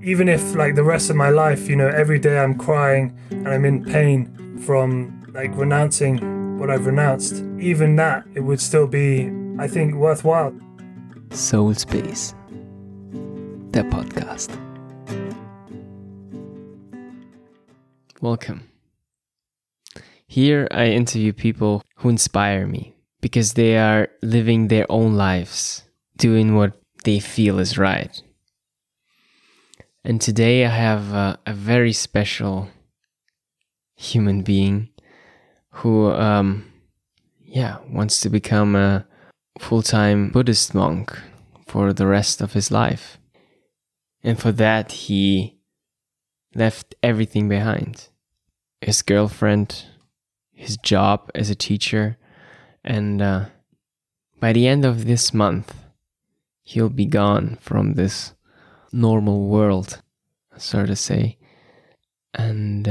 even if like the rest of my life, every day I'm crying and I'm in pain from like renouncing what I've renounced, even that, it would still be, I think, worthwhile. Soul Space, der Podcast. Welcome. Here I interview people who inspire me because they are living their own lives, doing what they feel is right. And today I have a very special human being who wants to become a full-time Buddhist monk for the rest of his life. And for that he left everything behind. His girlfriend, his job as a teacher, and by the end of this month, he'll be gone from this normal world, so to say, and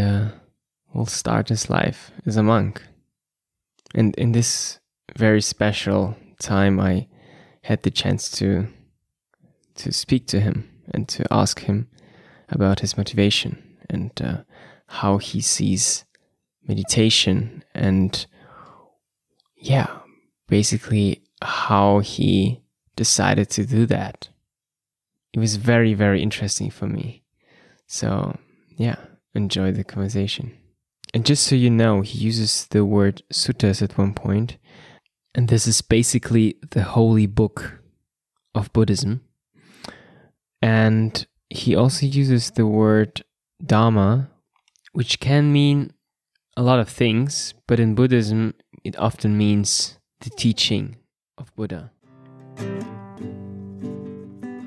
will start his life as a monk. And in this very special time, I had the chance to speak to him and to ask him about his motivation and how he sees meditation and basically how he decided to do that. It was very, very interesting for me. So enjoy the conversation. And just so you know, he uses the word suttas at one point, and this is basically the holy book of Buddhism. And he also uses the word Dharma, which can mean a lot of things, but in Buddhism, it often means the teaching of Buddha.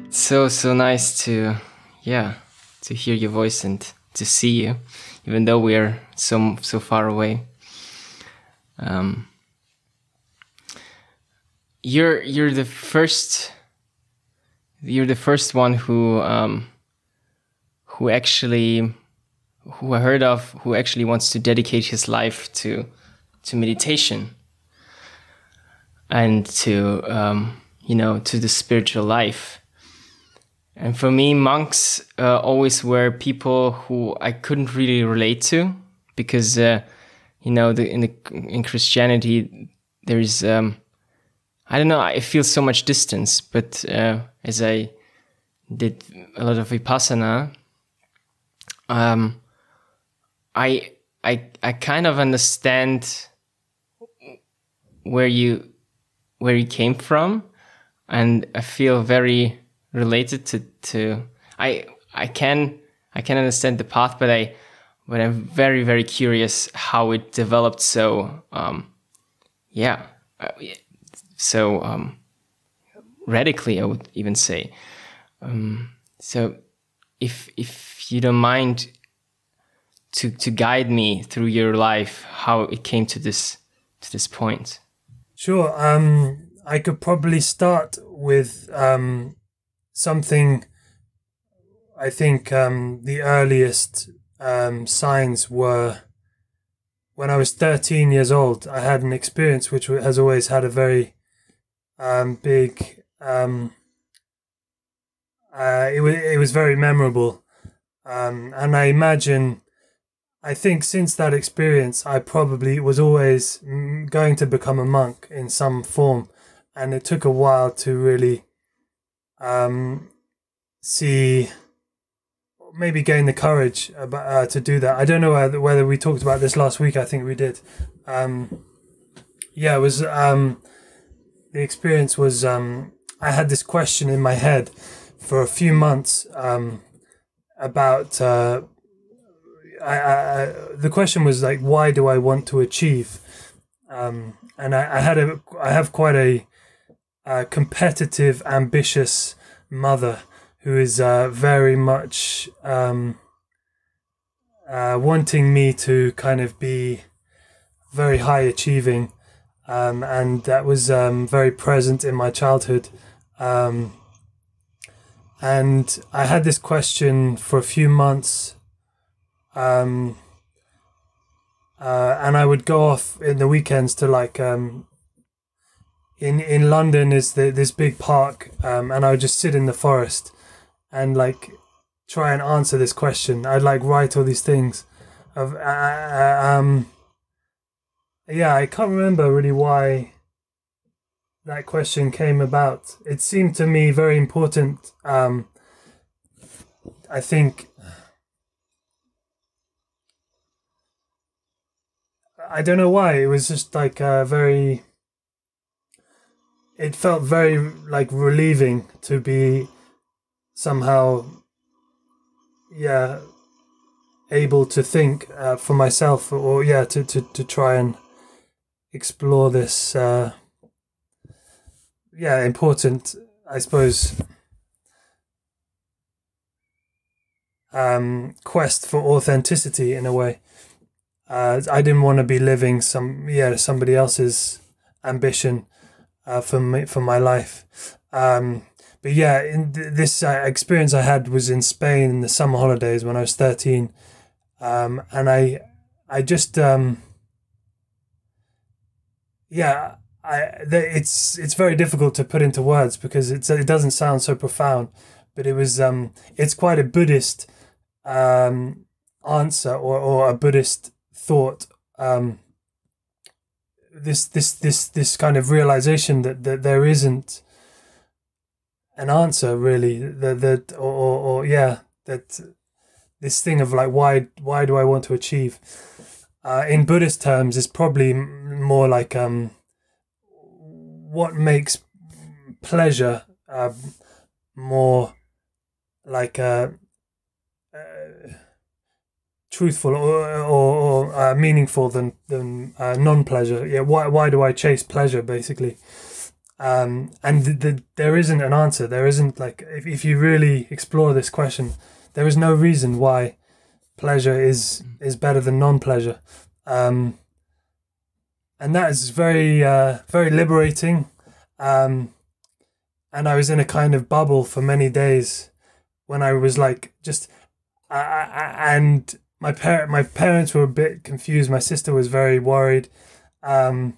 So nice to hear your voice and to see you, even though we are so far away. You're the first one who I heard of who actually wants to dedicate his life to meditation and to the spiritual life. And for me, monks always were people who I couldn't really relate to because in Christianity there is I feel so much distance. But as I did a lot of Vipassana, I kind of understand where you came from, and I feel very related to I can understand the path, but I'm very, very curious how it developed so radically, I would even say. So if you don't mind to guide me through your life, how it came to this point. Sure. I could probably start with something. I think the earliest signs were when I was 13 years old. I had an experience which has always had a very big. It was very memorable, and I think since that experience, I probably was always going to become a monk in some form, and it took a while to really gain the courage to do that. I don't know whether we talked about this last week. I think we did. It was the experience was I had this question in my head for a few months about. The question was like, why do I want to achieve? And I have quite a competitive, ambitious mother who is very much wanting me to kind of be very high achieving, and that was very present in my childhood. And I had this question for a few months. And I would go off in the weekends to like in London is this big park, and I would just sit in the forest and like try and answer this question. I'd like write all these things. Of yeah, I can't remember really why that question came about. It seemed to me very important. I think I don't know why. It was just like very. It felt very like relieving to be somehow, yeah, able to think for myself, or yeah, to try and explore this. Yeah, important, I suppose. Quest for authenticity in a way. I didn't want to be living somebody else's ambition for my life. But yeah, this experience I had was in Spain in the summer holidays when I was 13, and I just yeah, it's very difficult to put into words because it doesn't sound so profound, but it's quite a Buddhist answer, or a Buddhist thought. This kind of realization that there isn't an answer really, that this thing of like why do I want to achieve, in Buddhist terms is probably more like what makes pleasure more like truthful or meaningful than non-pleasure. Yeah, why do I chase pleasure basically? And there isn't an answer. There isn't, like, if you really explore this question, there is no reason why pleasure is better than non-pleasure, and that is very very liberating. And I was in a kind of bubble for many days when I was like just and my parents were a bit confused. My sister was very worried, and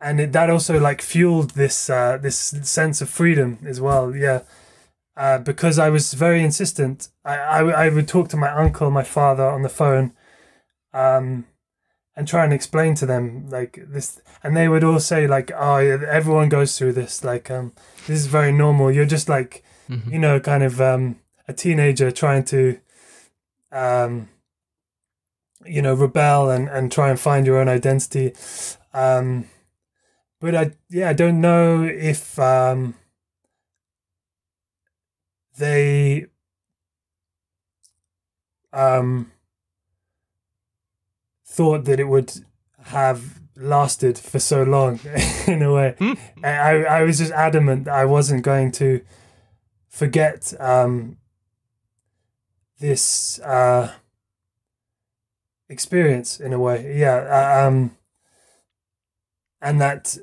that also like fueled this this sense of freedom as well. Yeah. Because I was very insistent. I would talk to my uncle, my father on the phone, and try and explain to them like this, and they would all say like, "Oh, yeah, everyone goes through this. Like, this is very normal. You're just like, you know, kind of a teenager trying to, you know, rebel and try and find your own identity." But I don't know if they thought that it would have lasted for so long in a way. I was just adamant that I wasn't going to forget this experience in a way. Yeah. And that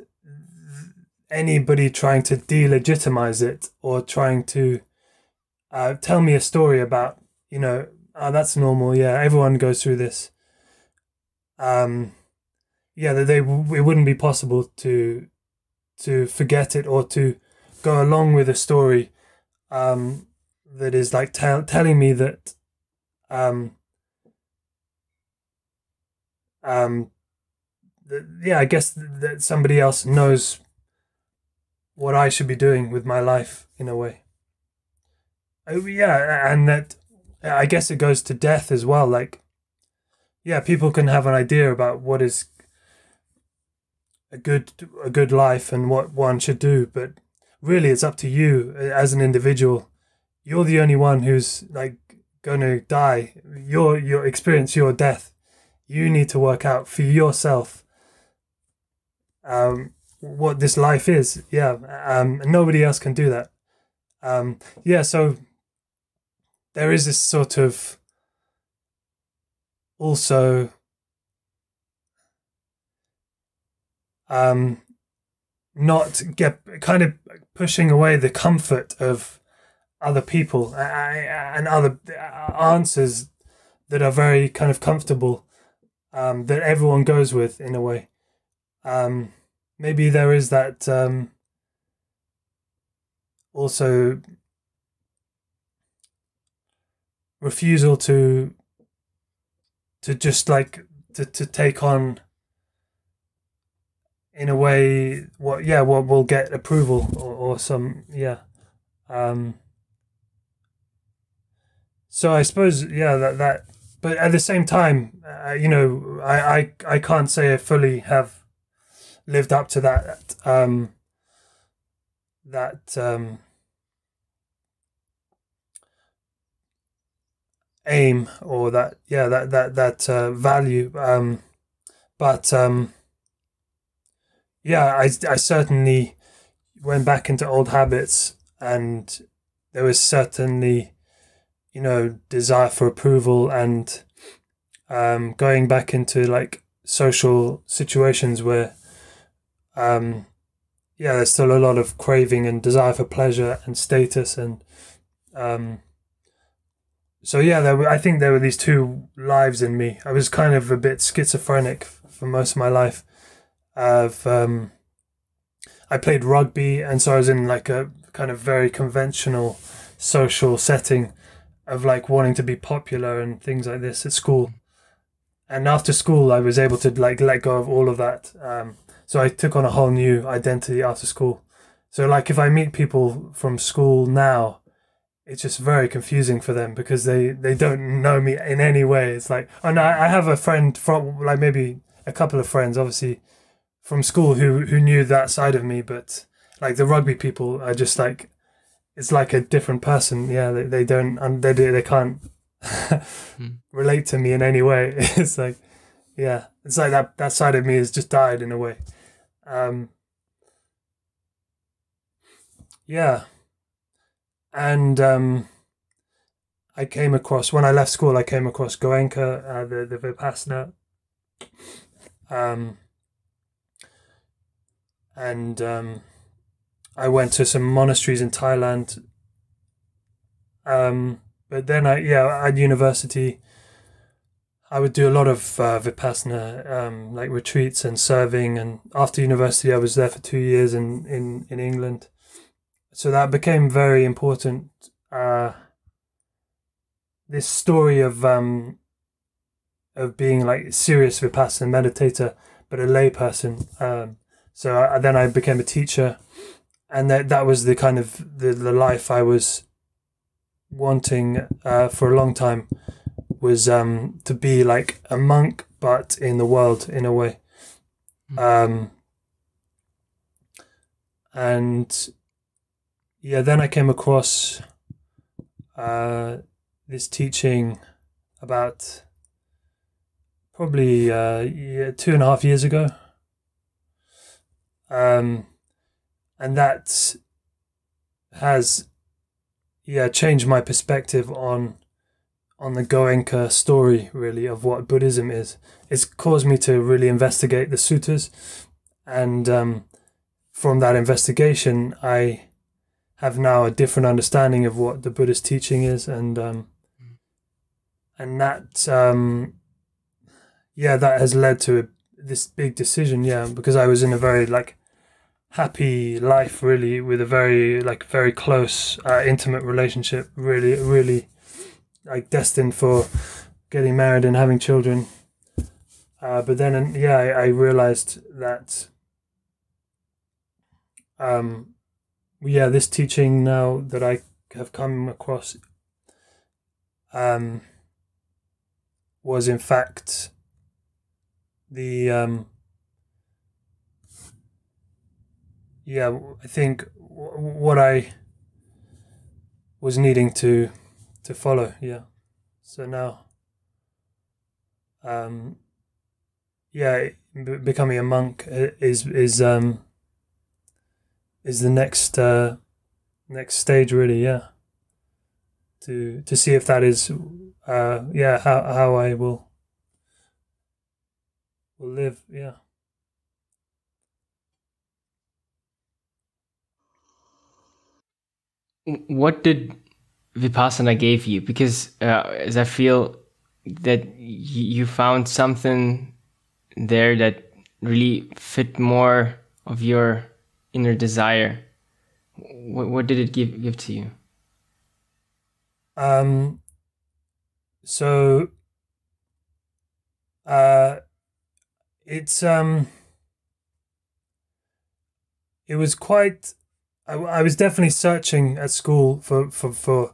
anybody trying to delegitimize it or trying to tell me a story about, you know, oh, that's normal. Yeah, everyone goes through this. Yeah, that it wouldn't be possible to forget it or to go along with a story that is like telling me that I guess that somebody else knows what I should be doing with my life in a way. Yeah, and that I guess it goes to death as well. Like, yeah, people can have an idea about what is a good life and what one should do, but really it's up to you as an individual. You're the only one who's like gonna die. Your experience, your death. You need to work out for yourself what this life is. Yeah, nobody else can do that. Yeah, so there is this sort of also not get kind of pushing away the comfort of other people and other answers that are very kind of comfortable, that everyone goes with in a way. Maybe there is that also refusal to just like to take on, in a way, what will get approval, or some, so I suppose, that but at the same time, I can't say I fully have lived up to that aim, or that value, but I certainly went back into old habits, and there was certainly, desire for approval, and going back into like social situations where there's still a lot of craving and desire for pleasure and status, and so I think there were these two lives in me. I was kind of a bit schizophrenic for most of my life. I played rugby, and so I was in like a kind of very conventional social setting of like wanting to be popular and things like this at school. And after school, I was able to like let go of all of that. So I took on a whole new identity after school. So like if I meet people from school now, it's just very confusing for them, because they don't know me in any way. It's like, oh no, I have a friend from, like, maybe a couple of friends, obviously, from school who knew that side of me, but like the rugby people are just like, it's like a different person. Yeah, they they can't relate to me in any way. It's like, it's like that side of me has just died in a way. And I came across, when I left school, I came across Goenka, the Vipassana, and I went to some monasteries in Thailand. But then at university, I would do a lot of Vipassana, like retreats and serving. And after university, I was there for 2 years in England. So that became very important. This story of being like a serious Vipassana meditator, but a lay person. So then I became a teacher, and that was the kind of the life I was wanting for a long time, was to be like a monk, but in the world, in a way. And then I came across this teaching about probably 2.5 years ago. And that has changed my perspective on the Goenka story, really, of what Buddhism is. It's caused me to really investigate the suttas, and from that investigation, I have now a different understanding of what the Buddhist teaching is, and that that has led to this big decision, because I was in a very like happy life, really, with a very close, intimate relationship, really like destined for getting married and having children. But then, I realized that, this teaching now that I have come across, was in fact the, I think what I was needing to follow. So now, becoming a monk is the next stage, really. To see if that is how I will live. What did Vipassana gave you? Because as I feel that you found something there that really fit more of your inner desire. What did it give to you? So it's it was quite. I was definitely searching at school for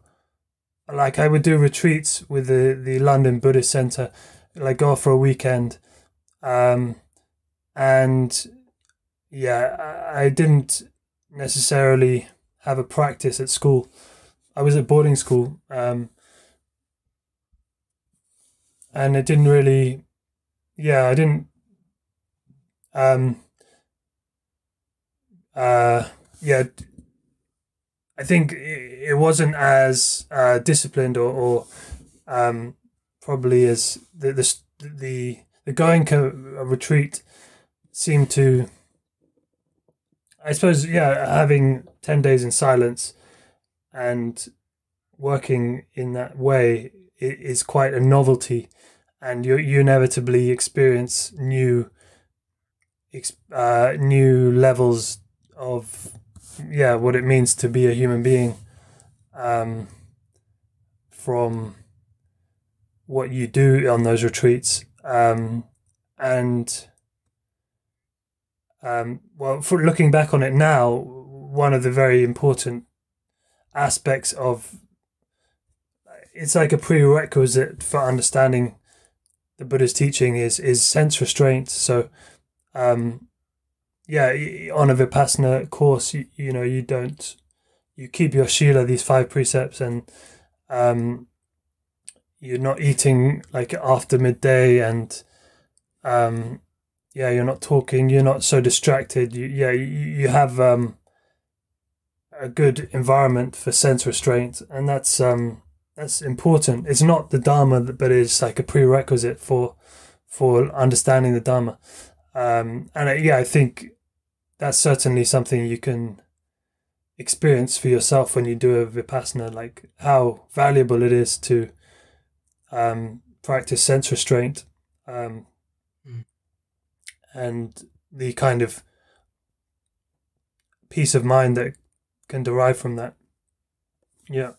like I would do retreats with the London Buddhist Center, like go for a weekend, um, and yeah, I didn't necessarily have a practice at school. I was at boarding school, and it didn't really. Yeah, I didn't. Um, yeah, I think it wasn't as disciplined or probably as the Goenka retreat seemed to. I suppose, yeah, having 10 days in silence and working in that way is quite a novelty, and you inevitably experience new levels of, yeah, what it means to be a human being, um, from what you do on those retreats, and well, for looking back on it now, one of the very important aspects of it's like a prerequisite for understanding the Buddha's teaching is sense restraint. So, yeah, on a Vipassana course, you know, you keep your Shila, these 5 precepts, and you're not eating like after midday, and yeah, you're not talking, you're not so distracted. You have a good environment for sense restraint, and that's important. It's not the Dharma, but it's like a prerequisite for understanding the Dharma. And yeah, I think that's certainly something you can experience for yourself when you do a Vipassana, like how valuable it is to practice sense restraint, and the kind of peace of mind that can derive from that. Yeah.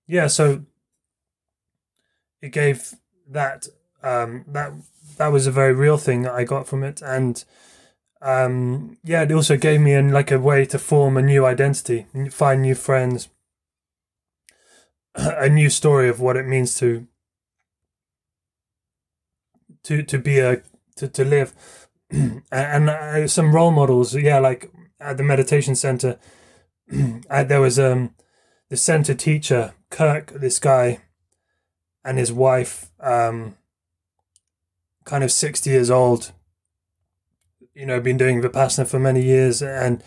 Yeah, so it gave that that was a very real thing that I got from it, and yeah, it also gave me like a way to form a new identity, find new friends, a new story of what it means to be to live, and some role models. Yeah, like at the meditation center, there was the center teacher Kirk, this guy, and his wife, kind of 60 years old, you know, been doing Vipassana for many years, and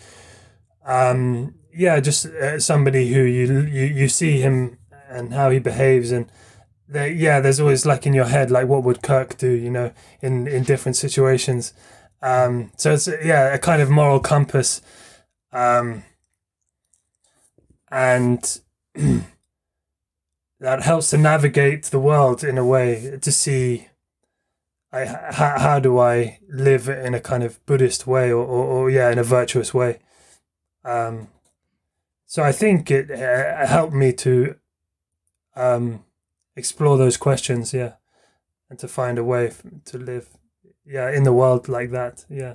yeah, just somebody who you see him and how he behaves, and yeah, there's always like in your head, like what would Kirk do, you know, in different situations. So it's, yeah, a kind of moral compass, and that helps to navigate the world in a way to see how do I live in a kind of Buddhist way, or yeah, in a virtuous way. So I think it helped me to explore those questions, yeah, and to find a way to live, yeah, in the world like that, yeah.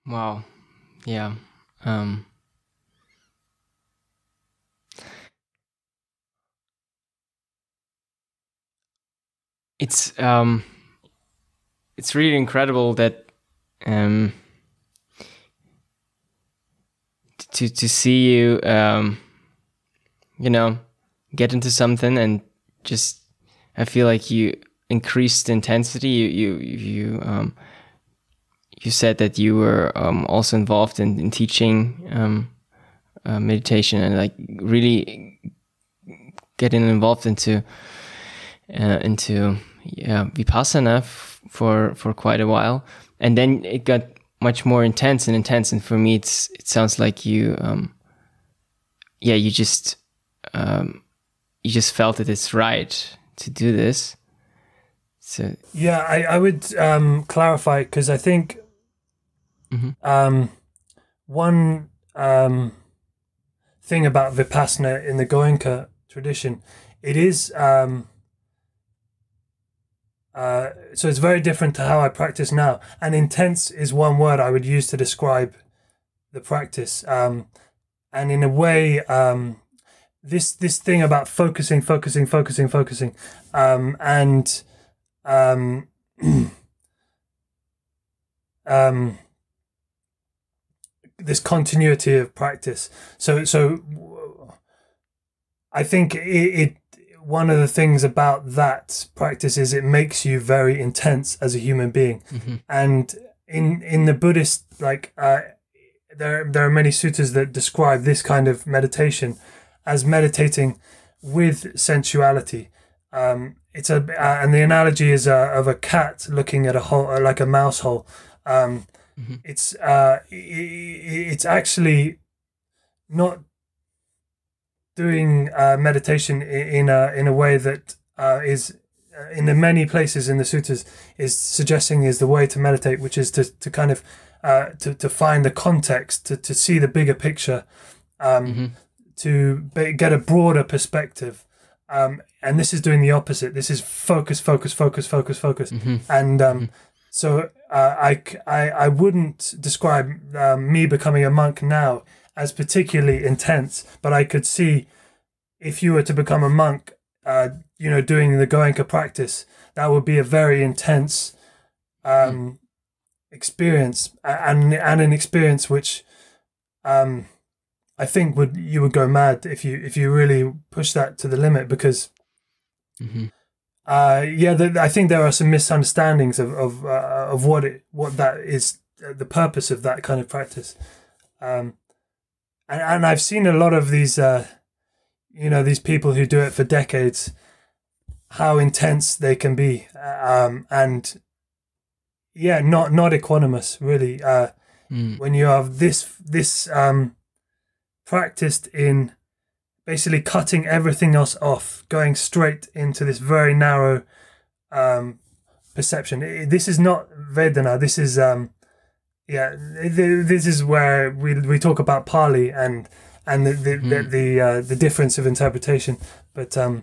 Wow. Yeah. It's really incredible that to see you you know, get into something, and just I feel like you increased the intensity. You said that you were also involved in teaching meditation, and like really getting involved into Vipassana for quite a while, and then it got much more intense and intense. And for me, it sounds like you you just felt that it's right to do this. So Yeah, I would clarify, because I think one thing about Vipassana in the Goenka tradition, it is so it's very different to how I practice now. And intense is one word I would use to describe the practice. And in a way, this thing about focusing, and this continuity of practice. So I think it one of the things about that practice is it makes you very intense as a human being. And in the Buddhist, like there are many suttas that describe this kind of meditation as meditating with sensuality. It's and the analogy is of a cat looking at a hole, like a mouse hole. It's actually not doing meditation in a way that is in the many places in the suttas is suggesting is the way to meditate, which is to kind of to find the context, to see the bigger picture, to get a broader perspective. And this is doing the opposite. This is focus. And so I wouldn't describe me becoming a monk now as particularly intense, but I could see if you were to become a monk, doing the Goenka practice, that would be a very intense experience, and an experience which I think you would go mad if you really push that to the limit, because I think there are some misunderstandings of what that is, the purpose of that kind of practice. And I've seen a lot of these, these people who do it for decades, how intense they can be, and not equanimous really. When you have this practiced in basically cutting everything else off, going straight into this very narrow perception. This is not Vedana. This is this is where we talk about Pali and the difference of interpretation. But for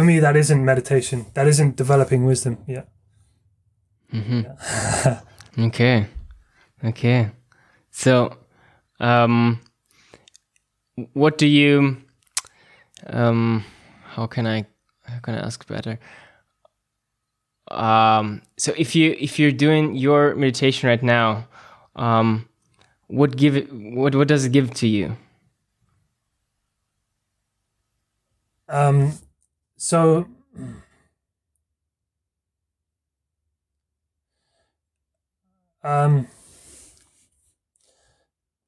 me, that isn't meditation. That isn't developing wisdom. Yeah. Okay. So, what do you? How can I ask better? So if you're doing your meditation right now, what does it give to you?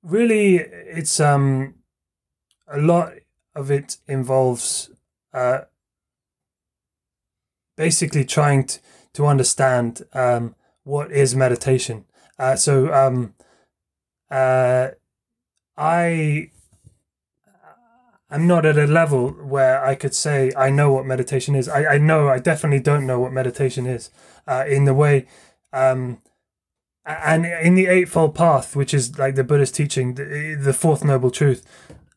Really, it's a lot of it involves basically trying to understand what is meditation. I'm not at a level where I could say I know what meditation is. I definitely don't know what meditation is in the way, and in the Eightfold Path, which is like the Buddhist teaching, the Fourth Noble Truth.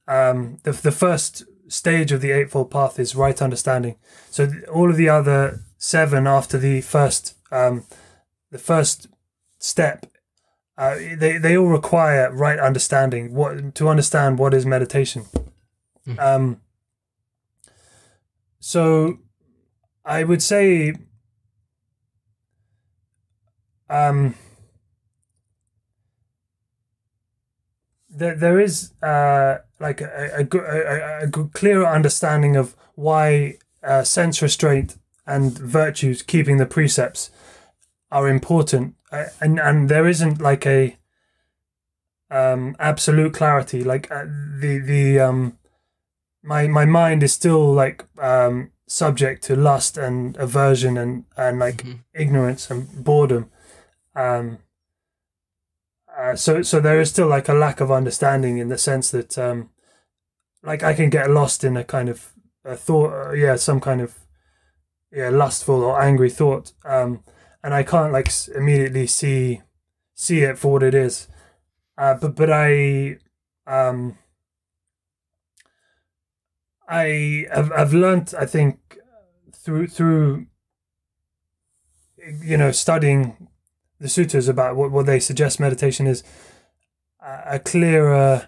The first stage of the Eightfold Path is right understanding. So all of the other 7 after the first step, they all require right understanding, to understand what is meditation. So I would say there is like a clearer understanding of why sense restraint and virtues, keeping the precepts, are important, and there isn't like a absolute clarity. Like my mind is still like subject to lust and aversion and like ignorance and boredom. So there is still like a lack of understanding, in the sense that like I can get lost in a kind of a thought, some kind of lustful or angry thought, and I can't like immediately see it for what it is. But I've learned, I think, through studying the sutras about what they suggest meditation is, a clearer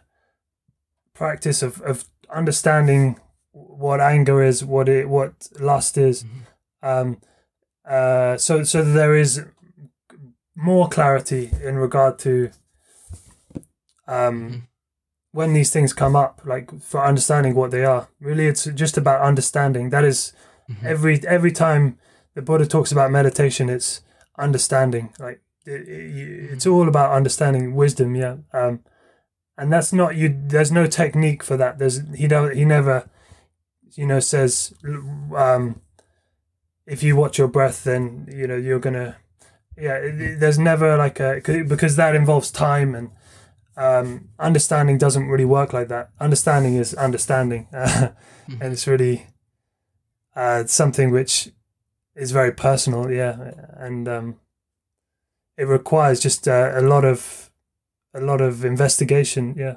practice of understanding what anger is, what lust is. So there is more clarity in regard to when these things come up, like for understanding what they are. Really, it's just about understanding. That is, every time the Buddha talks about meditation, it's understanding. Like it's all about understanding, wisdom. Yeah. And that's not you. There's no technique for that. He never, says, if you watch your breath, then you're gonna. Yeah, there's never like because that involves time, and understanding doesn't really work like that. Understanding is understanding, and it's really something which is very personal. Yeah, and it requires just a lot of investigation. Yeah.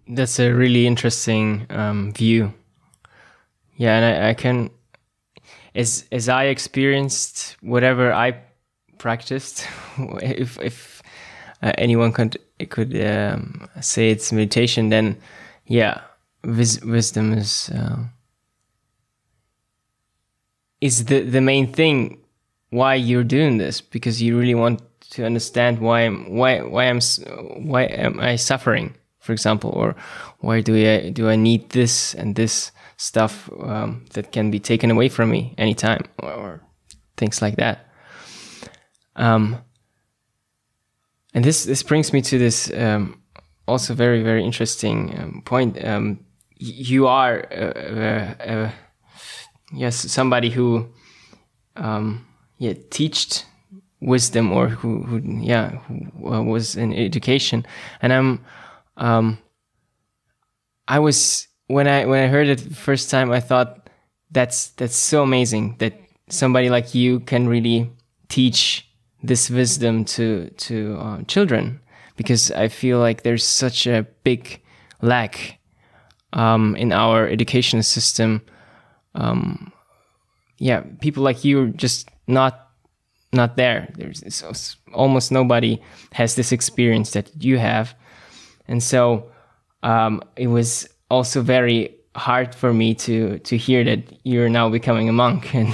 That's a really interesting view. Yeah, and I can, as I experienced whatever I practiced, if anyone could say it's meditation, then yeah, wisdom is the main thing why you're doing this, because you really want to understand why am I suffering, for example, or why do I need this and this stuff that can be taken away from me anytime, or things like that. And this brings me to this also very, very interesting point. You are somebody who teached wisdom, or who was in education, and I was, when I heard it the first time, I thought that's so amazing that somebody like you can really teach this wisdom to children, because I feel like there's such a big lack in our education system. People like you are just not there. There's almost nobody has this experience that you have, and so it was also very hard for me to hear that you're now becoming a monk and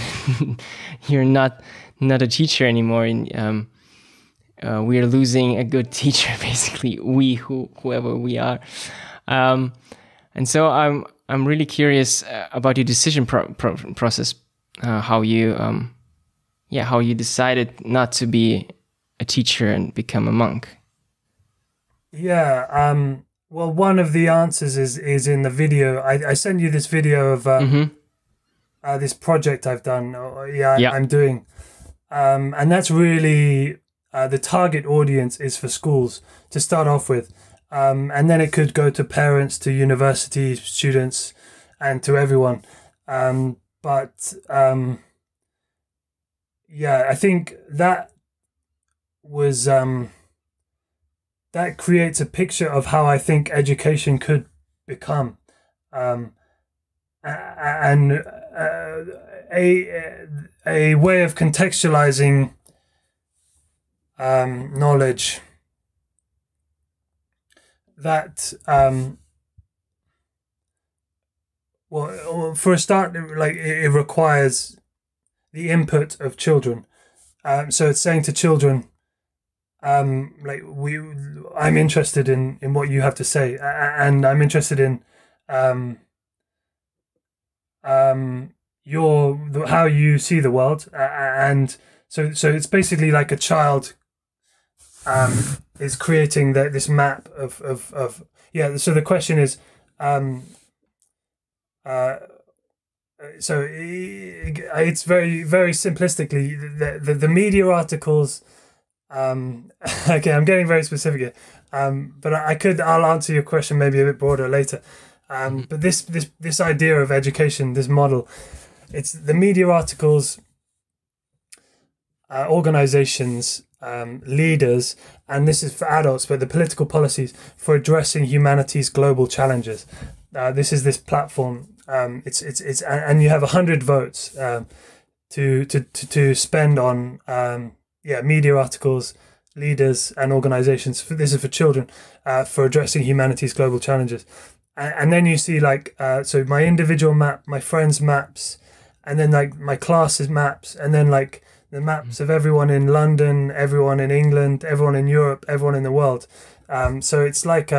you're not a teacher anymore. And we are losing a good teacher, basically. Whoever we are. And so I'm really curious about your decision process. How you decided not to be a teacher and become a monk. Yeah. Well, one of the answers is in the video. I sent you this video of this project I've done. I'm doing. And that's really the target audience is for schools to start off with. And then it could go to parents, to university students, and to everyone. I think that was... that creates a picture of how I think education could become, and a way of contextualizing knowledge that, for a start, like it requires the input of children. So it's saying to children, I'm interested in what you have to say, and I'm interested in how you see the world, and so it's basically like a child is creating this map of. So the question is, so it's very, very simplistically the media articles. Okay, I'm getting very specific here. But I'll answer your question maybe a bit broader later. But this idea of education, this model, it's the media articles, organizations, leaders, and this is for adults, but the political policies for addressing humanity's global challenges. This is this platform. It's and you have 100 votes to spend on media articles, leaders, and organizations. This is for children, for addressing humanity's global challenges. And then you see so my individual map, my friends' maps, and then like my classes maps, and then like the maps of everyone in London, everyone in England, everyone in Europe, everyone in the world. So it's like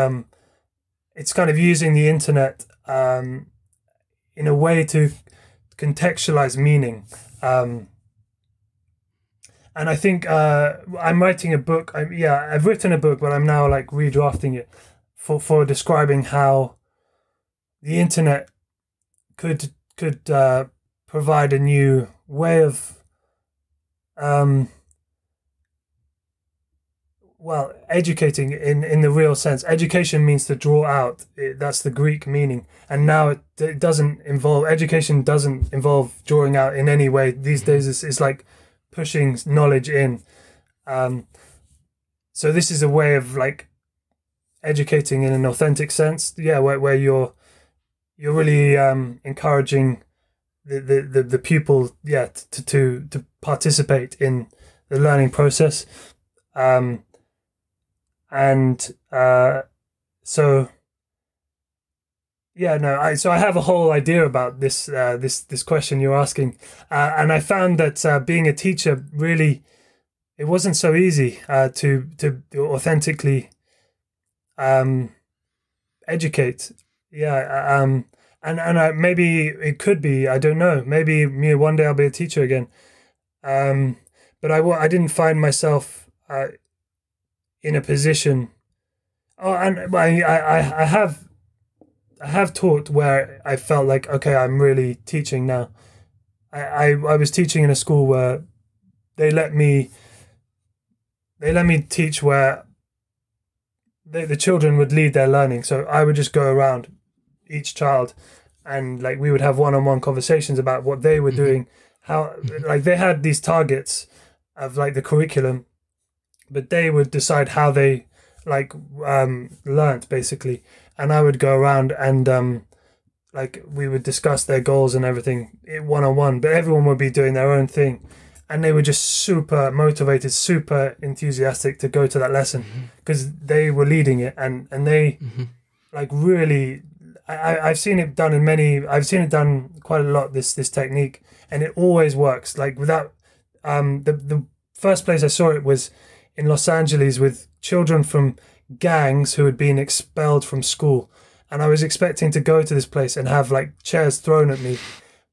it's kind of using the internet in a way to contextualize meaning. And I think I'm writing a book. I've written a book, but I'm now like redrafting it for describing how the internet could provide a new way of educating in the real sense. Education means to draw out. That's the Greek meaning. And now it doesn't involve, education doesn't involve drawing out in any way. These days it's like pushing knowledge in. So this is a way of like educating in an authentic sense. Yeah, where you're really encouraging the pupil, to participate in the learning process. So I have a whole idea about this question you're asking, and I found that being a teacher, really, it wasn't so easy to authentically educate. And maybe it could be, I don't know, maybe one day I'll be a teacher again. But I didn't find myself in a position. Oh, and I have taught where I felt like, okay, I'm really teaching now. I was teaching in a school where they let me teach where the children would lead their learning. So I would just go around each child, and like we would have one-on-one conversations about what they were doing, how like they had these targets of like the curriculum, but they would decide how they learned basically, and I would go around and like we would discuss their goals and everything one-on-one, but everyone would be doing their own thing, and they were just super motivated, super enthusiastic to go to that lesson because they were leading it, and they like really. I've seen it done I've seen it done quite a lot, this technique, and it always works. Like without the first place I saw it was in Los Angeles with children from gangs who had been expelled from school, and I was expecting to go to this place and have like chairs thrown at me,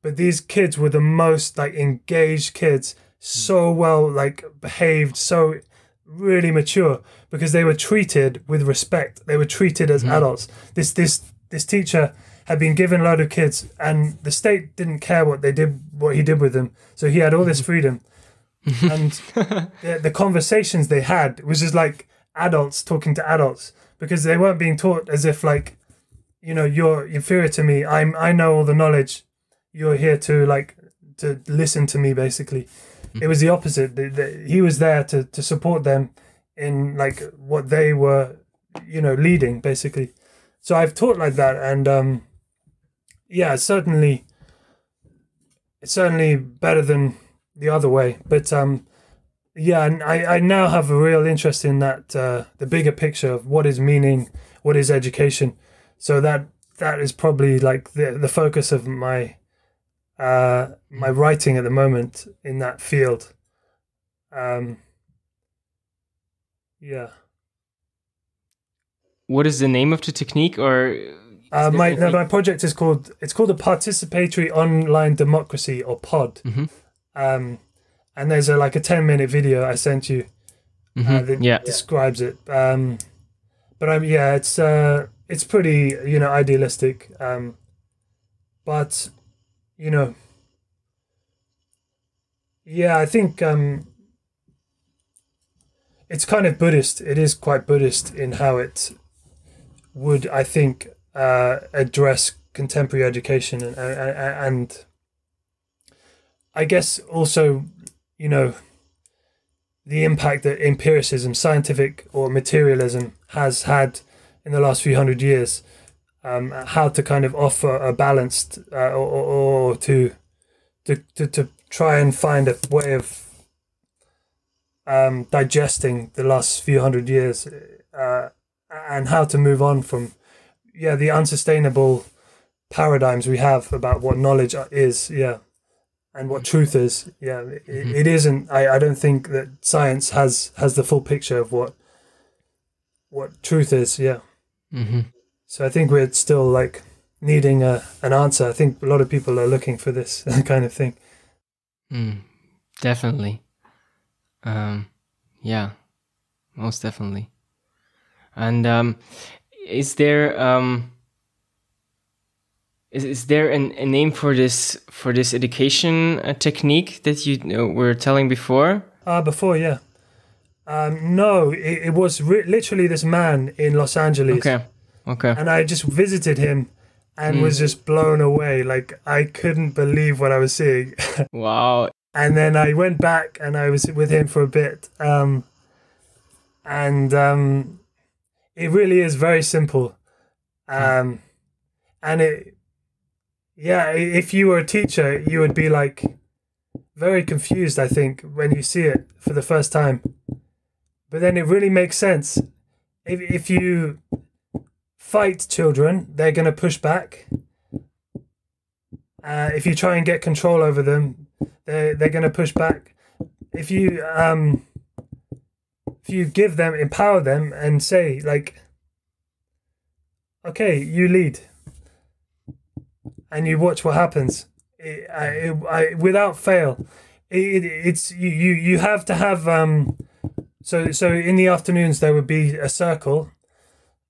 but these kids were the most like engaged kids, so well like behaved, so really mature, because they were treated with respect. They were treated as adults. This teacher had been given a load of kids, and the state didn't care what he did with them. So he had all this freedom, and the conversations they had was just like adults talking to adults, because they weren't being taught as if like, you're inferior to me. I know all the knowledge. You're here to listen to me. Basically, it was the opposite. He was there to support them in like what they were, leading basically. So I've taught like that, and it's certainly better than the other way. But and I now have a real interest in that, the bigger picture of what is meaning, what is education. So that is probably like the focus of my my writing at the moment in that field. What is the name of the technique, or my project is called a Participatory Online Democracy, or POD. And there's a 10-minute video I sent you that describes it. But it's pretty idealistic. But I think it's kind of Buddhist. It is quite Buddhist in how it would, I think, address contemporary education, and I guess also, you know, the impact that empiricism, scientific or materialism, has had in the last few hundred years. How to kind of offer a balanced, or to try and find a way of digesting the last few hundred years, and how to move on from the unsustainable paradigms we have about what knowledge is, and what truth is. It isn't. I don't think that science has the full picture of what truth is. So I think we're still like needing an answer. I think a lot of people are looking for this kind of thing. Definitely. Yeah, most definitely. And is there is there a name for this education technique that you were telling before? Before, yeah. No, it was literally this man in Los Angeles. Okay. And I just visited him and was just blown away. Like, I couldn't believe what I was seeing. Wow. And then I went back and I was with him for a bit. It really is very simple. And if you were a teacher, you would be like very confused, I think, when you see it for the first time. But then it really makes sense. If you fight children, they're going to push back. If you try and get control over them, they're going to push back. If you give them, empower them, and say like, okay, you lead, and you watch what happens, without fail. It's you have to have So in the afternoons there would be a circle,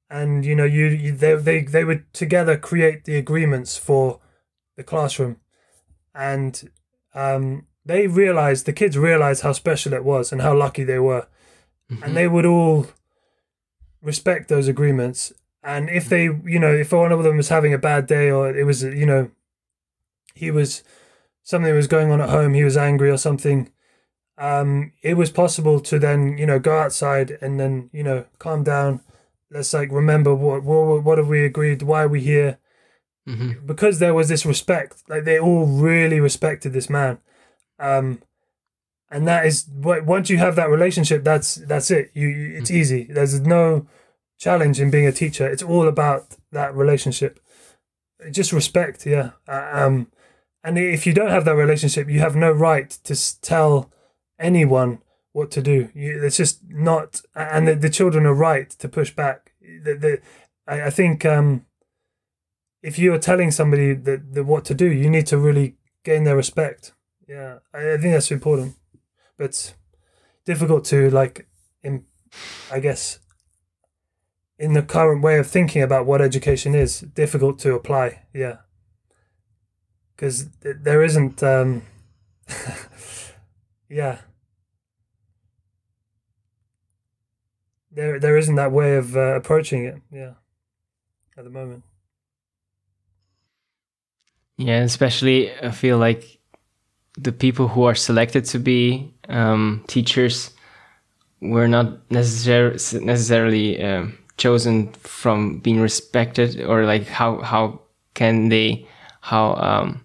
and they would together create the agreements for the classroom, and the kids realized how special it was and how lucky they were, and they would all respect those agreements. And if they, if one of them was having a bad day, or it was, something was going on at home, he was angry or something, it was possible to then, go outside and then, calm down. Let's remember what have we agreed? Why are we here? Because there was this respect. Like, they all really respected this man. And that is once you have that relationship, that's it. It's easy. There's no challenge in being a teacher. It's all about that relationship. Just respect, yeah. And if you don't have that relationship, you have no right to tell anyone what to do. It's just not. And the children are right to push back. I think if you are telling somebody that what to do, you need to really gain their respect. Yeah, I think that's important. But it's difficult to I guess, in the current way of thinking about what education is, difficult to apply. Yeah, because there isn't. Yeah. There isn't that way of approaching it. Yeah, at the moment. Yeah, especially I feel like the people who are selected to be teachers were not necessarily chosen from being respected, or how can they how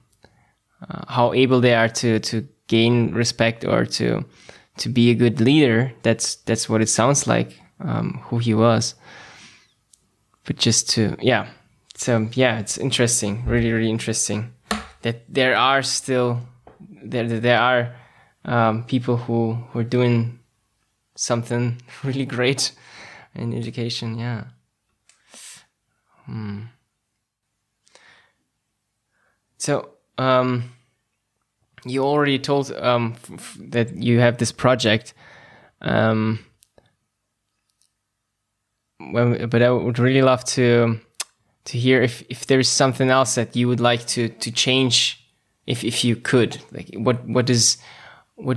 able they are to gain respect or to be a good leader. That's what it sounds like, who he was. But just to it's interesting, really, really interesting that there are still there are people who are doing something really great in education. So you already told that you have this project, but I would really love to hear if there's something else that you would like to change, if you could. Like, what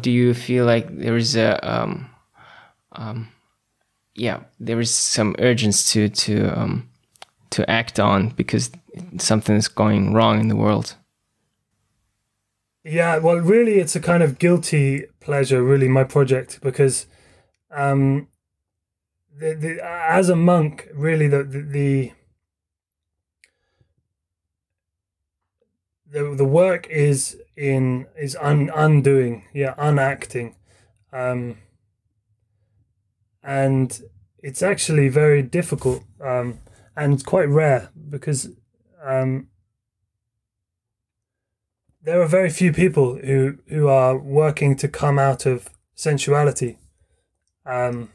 do you feel like there is a yeah, there is some urgency to act on because something is going wrong in the world. Yeah, well, really, it's a kind of guilty pleasure, really, my project, because as a monk, really, the work is undoing, unacting, and it's actually very difficult and quite rare because there are very few people who are working to come out of sensuality. Very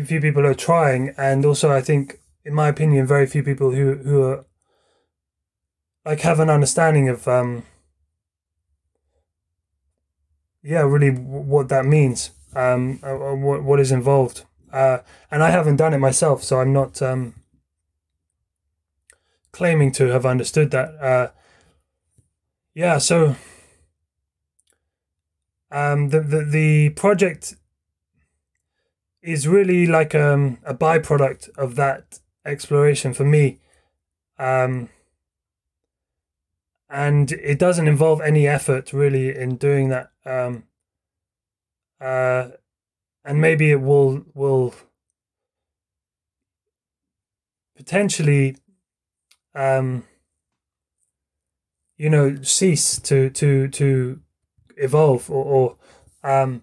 few people are trying, and also I think, in my opinion, very few people who are like have an understanding of really what that means, what is involved, and I haven't done it myself, so I'm not claiming to have understood that. So the project is really like a byproduct of that exploration for me, and it doesn't involve any effort really in doing that, and maybe it will potentially cease to evolve, or I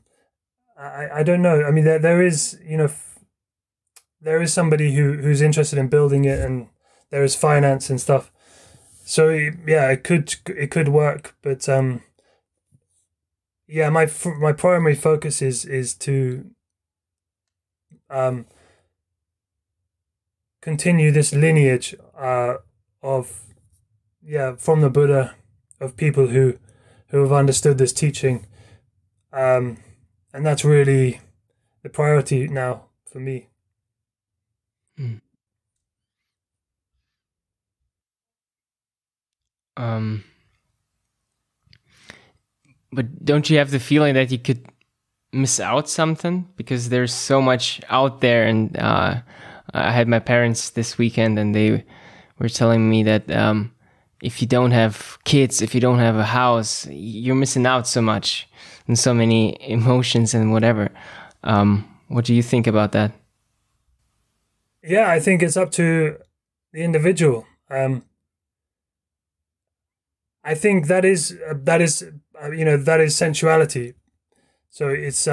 don't know. I mean, there is there is somebody who's interested in building it, and there is finance and stuff. So yeah, it could work, but my primary focus is to continue this lineage of from the Buddha, of people who have understood this teaching, and that's really the priority now for me. But don't you have the feeling that you could miss out something, because there's so much out there? And I had my parents this weekend, and they were telling me that if you don't have kids, if you don't have a house, you're missing out so much and so many emotions and whatever. What do you think about that? Yeah, I think it's up to the individual. I think that is sensuality. So it's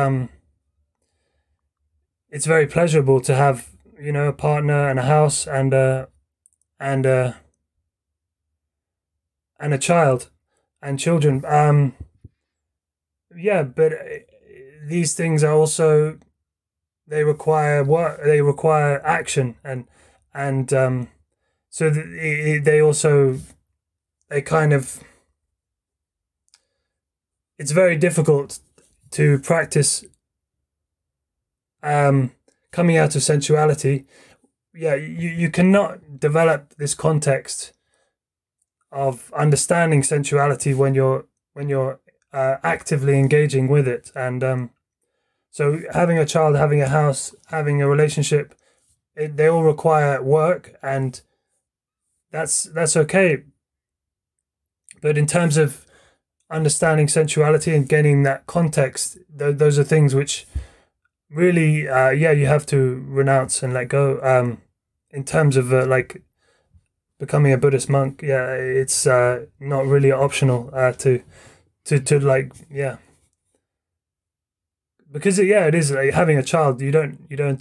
very pleasurable to have a partner and a house and a child and children. But these things are also, they require work. They require action, and so they kind of. It's very difficult to practice coming out of sensuality. Yeah, you cannot develop this context of understanding sensuality when you're actively engaging with it. And so having a child, having a house, having a relationship, they all require work, and that's okay. But in terms of understanding sensuality and gaining that context, those are things which really, you have to renounce and let go. In terms of like becoming a Buddhist monk, it's not really optional to like, because it is like having a child. You don't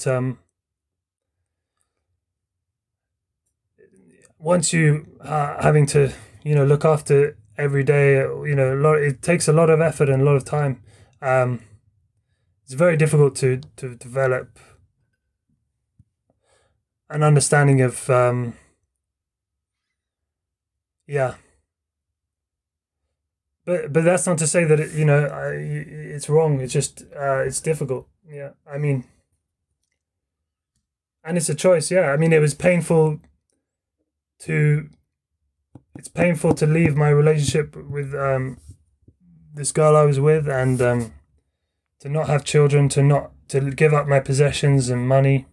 once you are having to look after every day, it takes a lot of effort and a lot of time. It's very difficult to develop an understanding of but that's not to say that it's wrong. It's just it's difficult. I mean, and it's a choice. I mean, it was painful to leave my relationship with this girl I was with, and to not have children, to give up my possessions and money.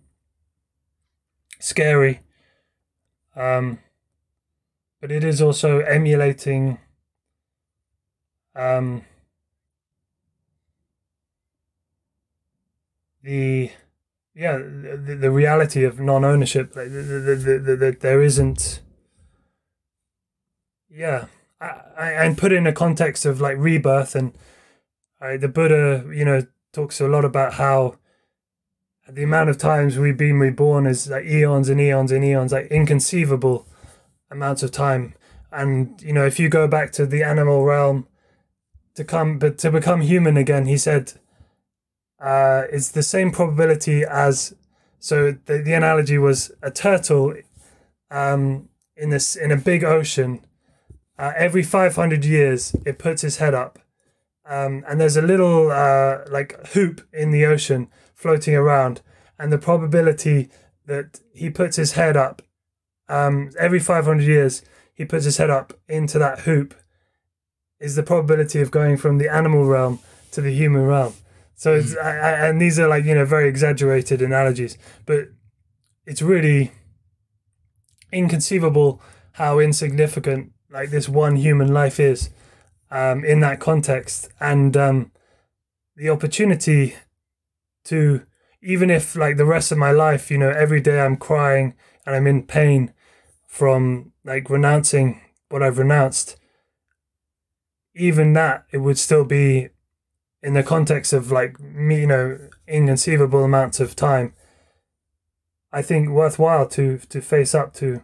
Scary. But it is also emulating the reality of non-ownership. Like there isn't. Yeah, and put in a context of like rebirth, and the Buddha, talks a lot about how the amount of times we've been reborn is like eons and eons and eons, like inconceivable amounts of time. And if you go back to the animal realm to become human again, he said, it's the same probability as. So the analogy was a turtle in a big ocean. Every 500 years, it puts its head up, and there's a little like hoop in the ocean floating around, and the probability that he puts his head up every 500 years, he puts his head up into that hoop, is the probability of going from the animal realm to the human realm. So it's, and these are like very exaggerated analogies, but it's really inconceivable how insignificant like this one human life is in that context, and the opportunity to, even if like the rest of my life, every day I'm crying and I'm in pain from like renouncing what I've renounced, even that, it would still be in the context of like me, inconceivable amounts of time, I think worthwhile to face up to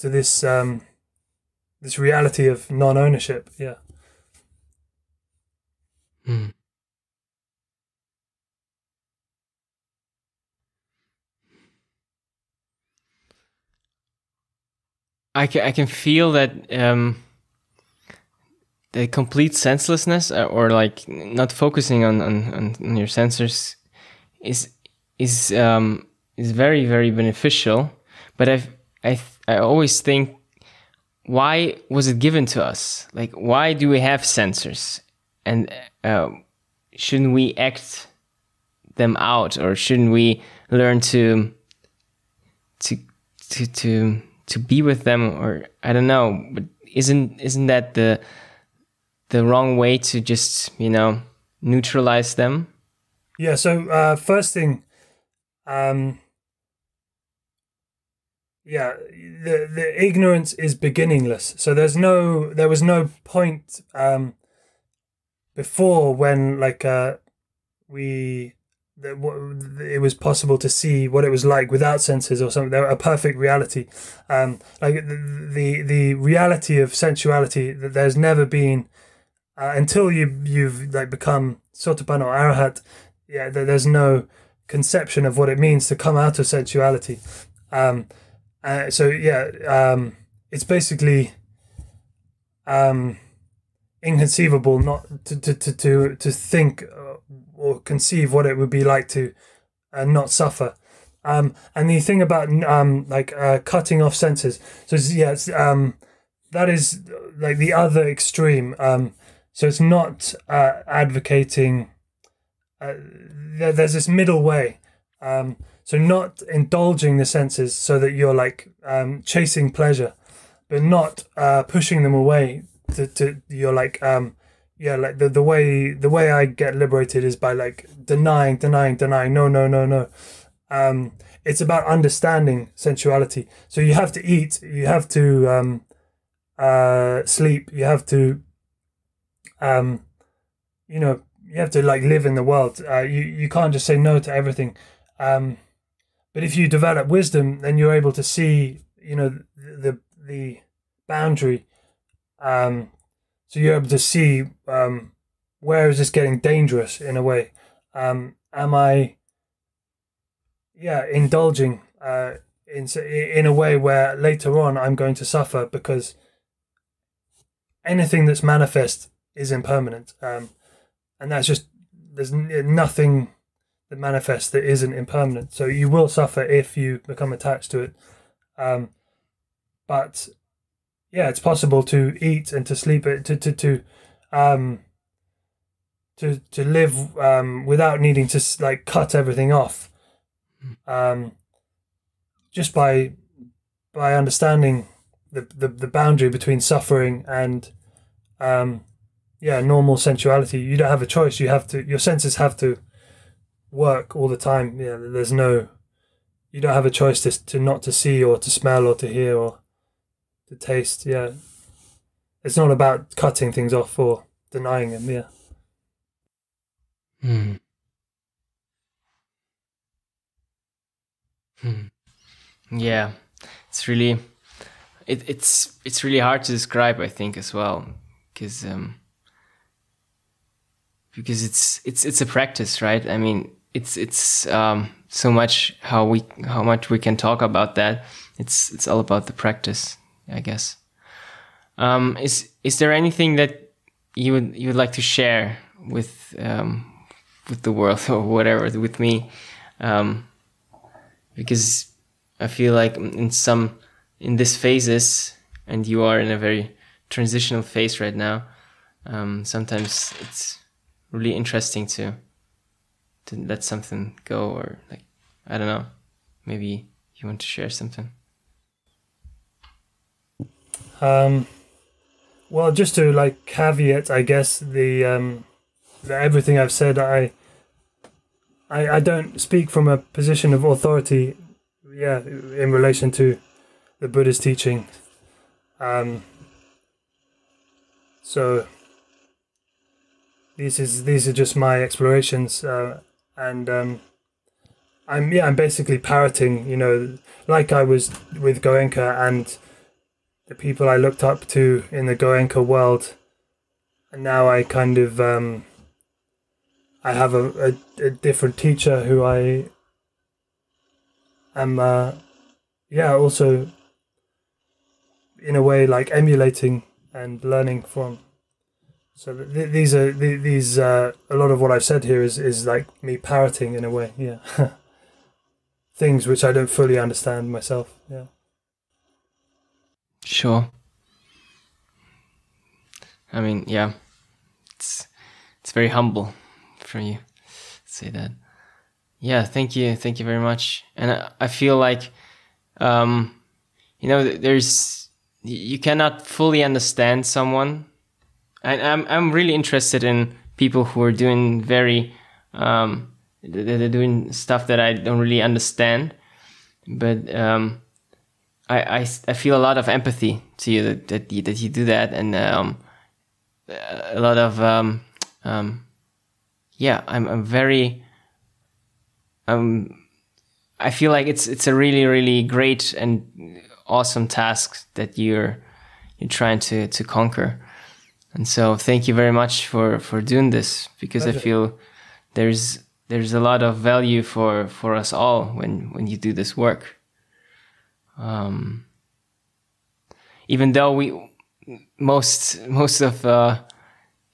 this this reality of non-ownership. I can feel that the complete senselessness, or like not focusing on your sensors is very, very beneficial. But I always think, why was it given to us? Like, why do we have sensors? And shouldn't we act them out, or shouldn't we learn to be with them? Or I don't know, but isn't that the wrong way to just neutralize them? Yeah. So first thing, the ignorance is beginningless. So there was no point before when like it was possible to see what it was like without senses or something. They were a perfect reality. Like the reality of sensuality, that there's never been until you've like become Sotapanna or Arahat. Yeah, there's no conception of what it means to come out of sensuality. It's basically inconceivable not to think or conceive what it would be like to not suffer. And the thing about cutting off senses, so that is like the other extreme. So it's not advocating. There's this middle way. So not indulging the senses so that you're like chasing pleasure, but not pushing them away. You're like like the way I get liberated is by like denying. No. It's about understanding sensuality. So you have to eat, you have to sleep, you have to you have to like live in the world. You can't just say no to everything. But if you develop wisdom, then you're able to see, the boundary. So you're able to see where is this getting dangerous in a way. Am I, indulging in a way where later on I'm going to suffer, because anything that's manifest is impermanent, and that's just, there's nothing that manifests that isn't impermanent. So you will suffer if you become attached to it. But yeah, it's possible to eat and to sleep, um to live without needing to like cut everything off, um just by understanding the boundary between suffering and yeah, normal sensuality. You don't have a choice. You have to, your senses have to work all the time. Yeah, there's no, you don't have a choice to not to see or to smell or to hear or to taste. Yeah, it's not about cutting things off or denying them. Yeah. Hmm. Hmm. Yeah, it's really it's really hard to describe, I think, as well, because it's a practice, right? I mean, it's so much how much we can talk about that. It's all about the practice, I guess. Is there anything that you would like to share with the world or whatever, with me? Because I feel like in this phases, and you are in a very transitional phase right now. Sometimes it's really interesting to let something go, or like, I don't know, maybe you want to share something. Well, just to like caveat, I guess everything I've said, I don't speak from a position of authority, yeah, in relation to the Buddha's teaching. So these are just my explorations, and I'm basically parroting, you know, like I was with Goenka and the people I looked up to in the Goenka world, and now I kind of I have a different teacher who I am yeah, also in a way like emulating and learning from. So these are a lot of what I've said here is like me parroting in a way, yeah. Things which I don't fully understand myself, yeah. Sure. I mean, yeah, it's very humble for you to say that. Yeah, thank you very much. And I feel like, you know, you cannot fully understand someone. And I'm really interested in people who are doing they're doing stuff that I don't really understand, but I feel a lot of empathy to you that you do that, and a lot of yeah, I'm very I feel like it's a really, really great and awesome task that you're trying to conquer. And so thank you very much for doing this, because pleasure. I feel there's a lot of value for us all when you do this work. Even though most of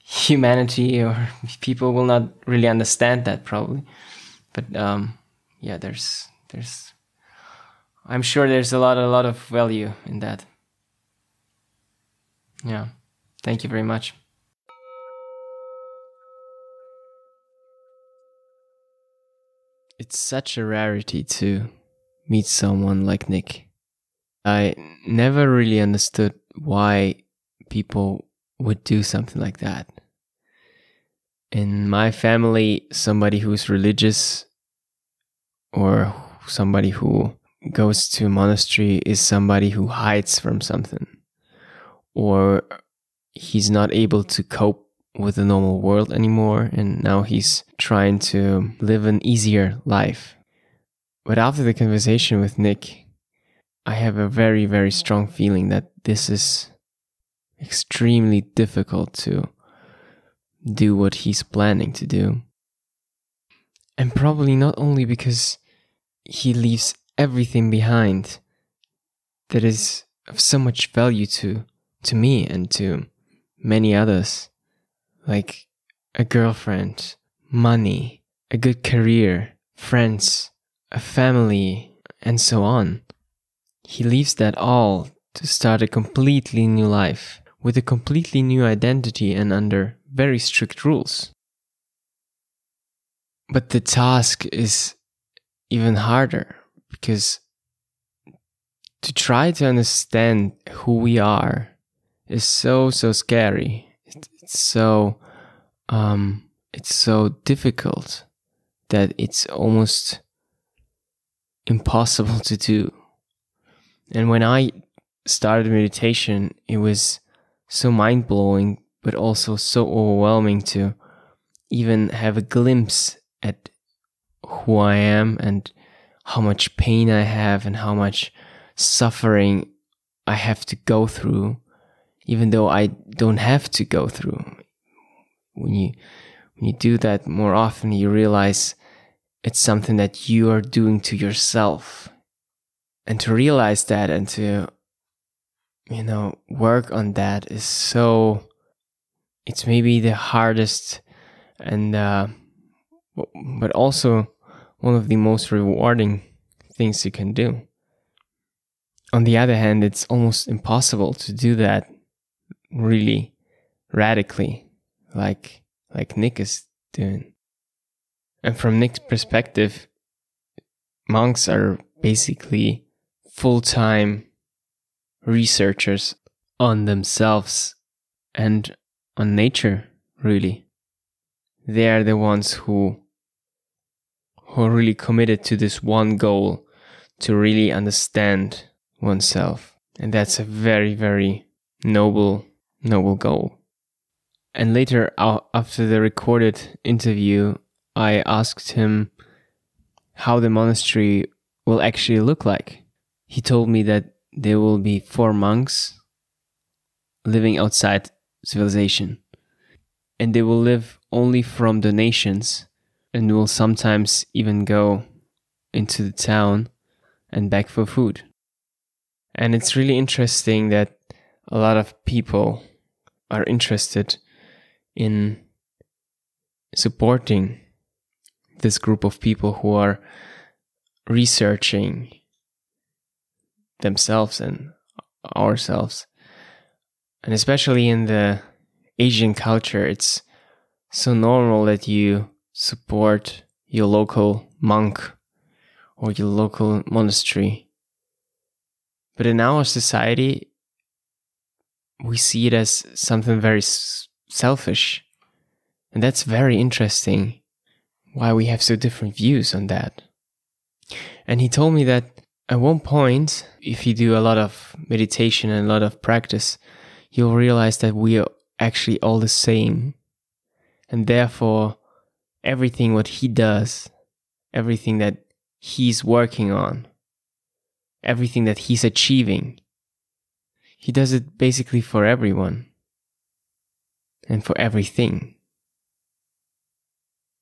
humanity or people will not really understand that probably, but yeah, there's I'm sure there's a lot of value in that. Yeah. Thank you very much. It's such a rarity to meet someone like Nick. I never really understood why people would do something like that. In my family, somebody who's religious or somebody who goes to a monastery is somebody who hides from something, or he's not able to cope with the normal world anymore, and now he's trying to live an easier life. But after the conversation with Nick, I have a very, very strong feeling that this is extremely difficult to do what he's planning to do. And probably not only because he leaves everything behind that is of so much value to me and to many others, like a girlfriend, money, a good career, friends, a family, and so on. He leaves that all to start a completely new life with a completely new identity and under very strict rules. But the task is even harder, because to try to understand who we are is so scary. It's so difficult that it's almost impossible to do. And when I started meditation, it was so mind-blowing, but also so overwhelming to even have a glimpse at who I am and how much pain I have and how much suffering I have to go through, even though I don't have to go through. When you do that more often, you realize it's something that you are doing to yourself. And to realize that and to, work on that is it's maybe the hardest and, but also one of the most rewarding things you can do. On the other hand, it's almost impossible to do that really radically, like Nick is doing. And from Nick's perspective, monks are basically full-time researchers on themselves and on nature, really. They are the ones who are really committed to this one goal, to really understand oneself. And that's a very, very noble goal. And later, after the recorded interview, I asked him how the monastery will actually look like. He told me that there will be 4 monks living outside civilization. And they will live only from donations and will sometimes even go into the town and beg for food. And it's really interesting that a lot of people are interested in supporting this group of people who are researching themselves and ourselves. And especially in the Asian culture, it's so normal that you support your local monk or your local monastery. But in our society, we see it as something very selfish. And that's very interesting, why we have so different views on that. And he told me that at one point, if you do a lot of meditation and a lot of practice, you'll realize that we are actually all the same. And therefore, everything what he does, everything that he's working on, everything that he's achieving, he does it basically for everyone and for everything.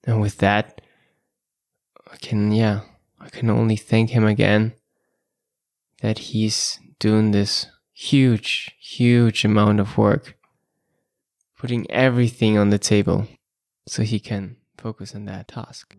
And with that, I can only thank him again that he's doing this huge amount of work, putting everything on the table so he can focus on that task.